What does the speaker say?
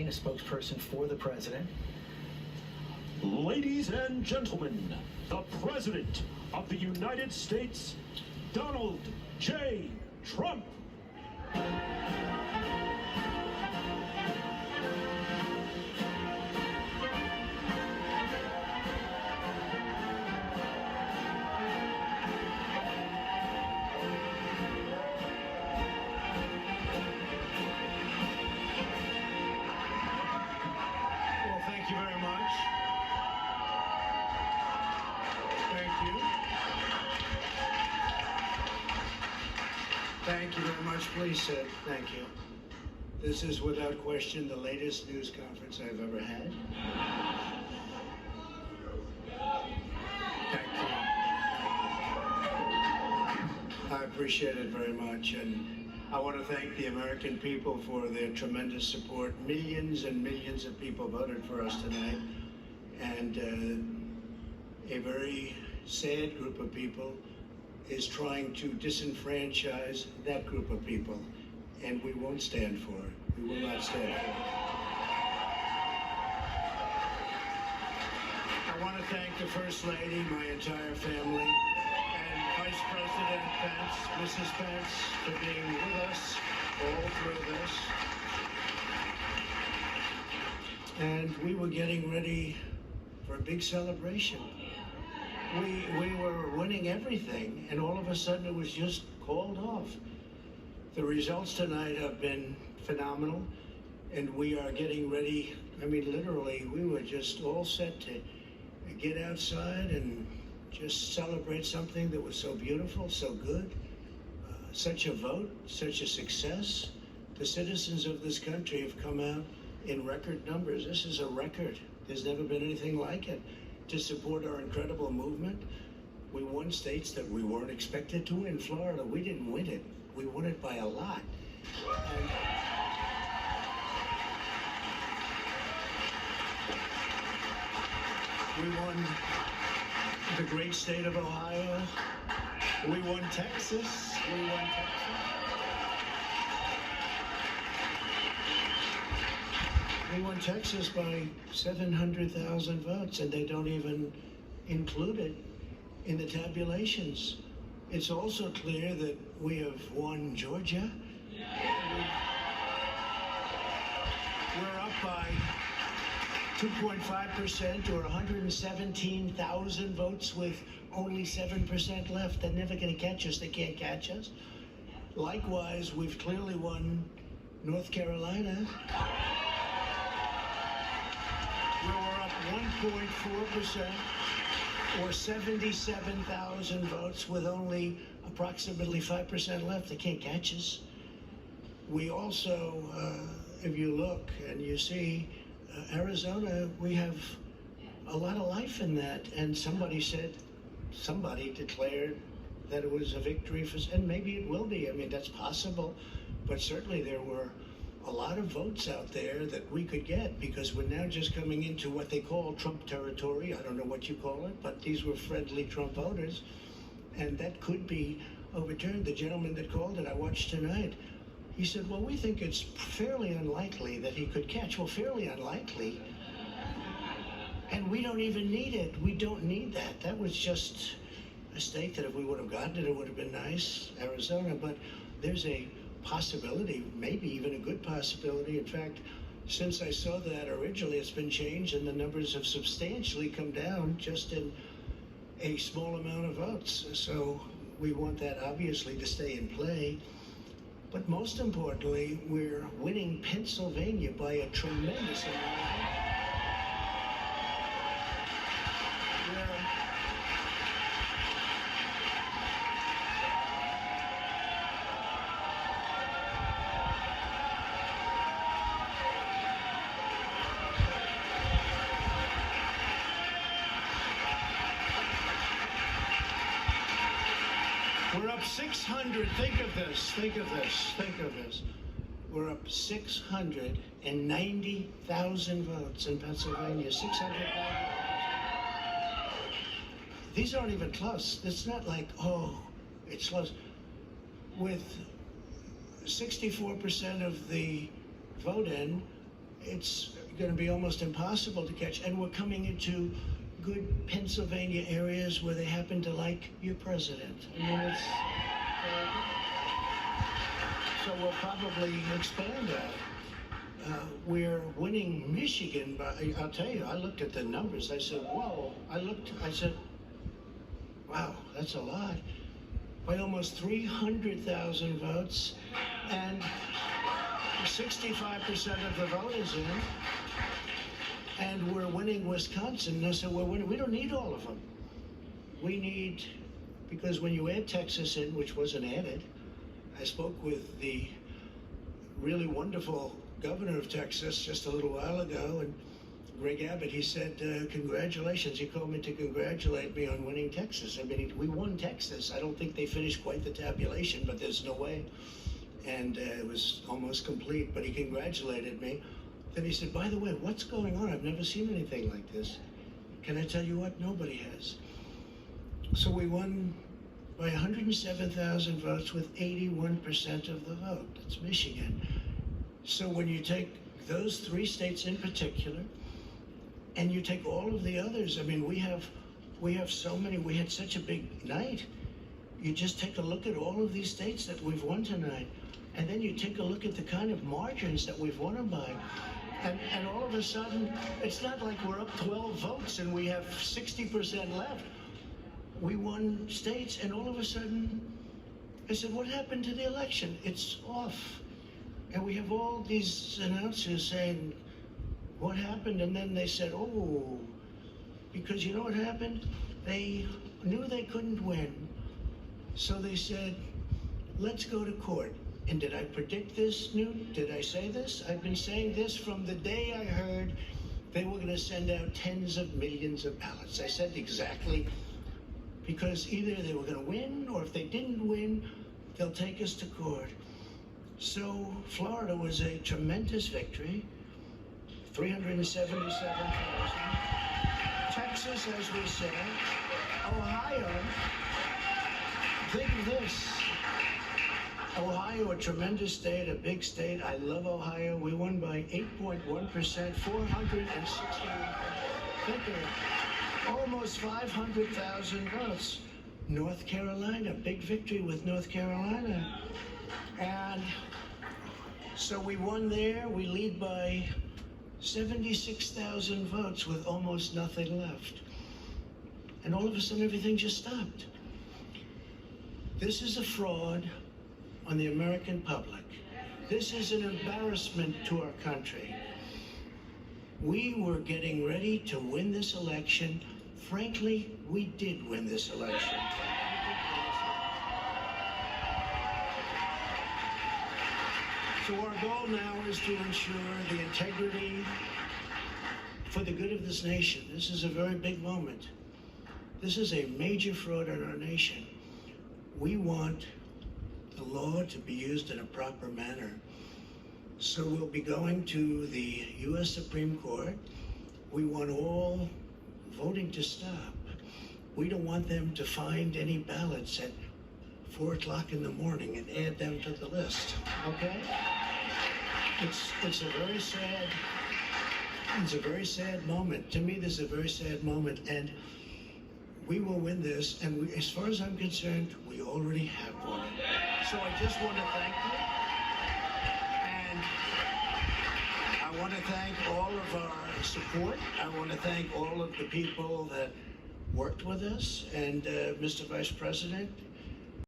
a spokesperson for the president. Ladies and gentlemen, the President of the United States, Donald J. Trump. Thank you very much. Thank you. Thank you very much. Please sit. Thank you. This is without question the latest news conference I've ever had. Thank you. I appreciate it very much, and I want to thank the American people for their tremendous support. Millions and millions of people voted for us tonight, and a very sad group of people is trying to disenfranchise that group of people, and we won't stand for it. We will not stand for it. I want to thank the First Lady, my entire family, and Vice President Pence, Mrs. Pence, for being with us all through this. And we were getting ready for a big celebration. We were winning everything, and all of a sudden it was just called off. The results tonight have been phenomenal, and we are getting ready. I mean, literally, we were just all set to get outside and just celebrate something that was so beautiful, so good. Such a vote, such a success. The citizens of this country have come out in record numbers. This is a record. There's never been anything like it. To support our incredible movement, we won states that we weren't expected to win. Florida, we didn't win it. We won it by a lot. And we won the great state of Ohio. We won Texas. We won Texas. We won Texas by 700,000 votes, and they don't even include it in the tabulations. It's also clear that we have won Georgia. We're up by 2.5% or 117,000 votes with only 7% left. They're never going to catch us. They can't catch us. Likewise, we've clearly won North Carolina. Where we're up 1.4% or 77,000 votes with only approximately 5% left. They can't catch us. We also, if you look and you see Arizona, we have a lot of life in that. And somebody declared that it was a victory for, and maybe it will be. I mean, that's possible. But certainly there were a lot of votes out there that we could get, because we're now just coming into what they call Trump territory. I don't know what you call it, but these were friendly Trump voters, and that could be overturned. The gentleman that called it, I watched tonight, he said, well, we think it's fairly unlikely that he could catch. Well, fairly unlikely. And we don't even need it. We don't need that. That was just a state that if we would have gotten it, it would have been nice, Arizona. But there's a possibility, maybe even a good possibility. In fact, since I saw that originally, it's been changed and the numbers have substantially come down just in a small amount of votes. So we want that obviously to stay in play. But most importantly, we're winning Pennsylvania by a tremendous amount. We're up 600. Think of this. We're up 690,000 votes in Pennsylvania. 690,000. These aren't even close. It's not like, oh, it's close. With 64% of the vote in, it's going to be almost impossible to catch. And we're coming into good Pennsylvania areas where they happen to like your president. I mean, it's so we'll probably expand that. We're winning Michigan, but I'll tell you, I looked at the numbers. I said, whoa. I said, wow, that's a lot. By almost 300,000 votes, and 65% of the vote is in. And we're winning Wisconsin. So we're winning. We don't need all of them. We need, because when you add Texas in, which wasn't added, I spoke with the really wonderful governor of Texas just a little while ago, and Greg Abbott, he said, congratulations. He called me to congratulate me on winning Texas. I mean, we won Texas. I don't think they finished quite the tabulation, but there's no way. And it was almost complete, but he congratulated me. Then he said, by the way, what's going on? I've never seen anything like this. Can I tell you what? Nobody has. So we won by 107,000 votes with 81% of the vote. That's Michigan. So when you take those three states in particular, and you take all of the others, I mean, we have so many, we had such a big night. You just take a look at all of these states that we've won tonight, and then you take a look at the kind of margins that we've won them by. And all of a sudden, it's not like we're up 12 votes and we have 60% left. We won states, and all of a sudden, I said, what happened to the election? It's off. And we have all these announcers saying, what happened? And then they said, oh, because you know what happened? They knew they couldn't win. So they said, let's go to court. And did I predict this, Newt? Did I say this? I've been saying this from the day I heard they were going to send out tens of millions of ballots. I said exactly, because either they were going to win, or if they didn't win, they'll take us to court. So Florida was a tremendous victory, 377,000. Texas, as we said. Ohio, think of this. Ohio, a tremendous state, a big state. I love Ohio. We won by 8.1%, 460. Think of it. Almost 500,000 votes. North Carolina, big victory with North Carolina. And so we won there. We lead by 76,000 votes with almost nothing left. And all of a sudden, everything just stopped. This is a fraud on the American public. This is an embarrassment to our country. We were getting ready to win this election. Frankly, we did win this election. So our goal now is to ensure the integrity for the good of this nation. This is a very big moment. This is a major fraud in our nation. We want the law to be used in a proper manner. So we'll be going to the U.S. Supreme Court. We want all voting to stop. We don't want them to find any ballots at 4 o'clock in the morning and add them to the list, okay? It's a very sad moment. To me, this is a very sad moment, and we will win this, and as far as I'm concerned, we already have won. So I just want to thank you, and I want to thank all of our support. I want to thank all of the people that worked with us, and Mr. Vice President,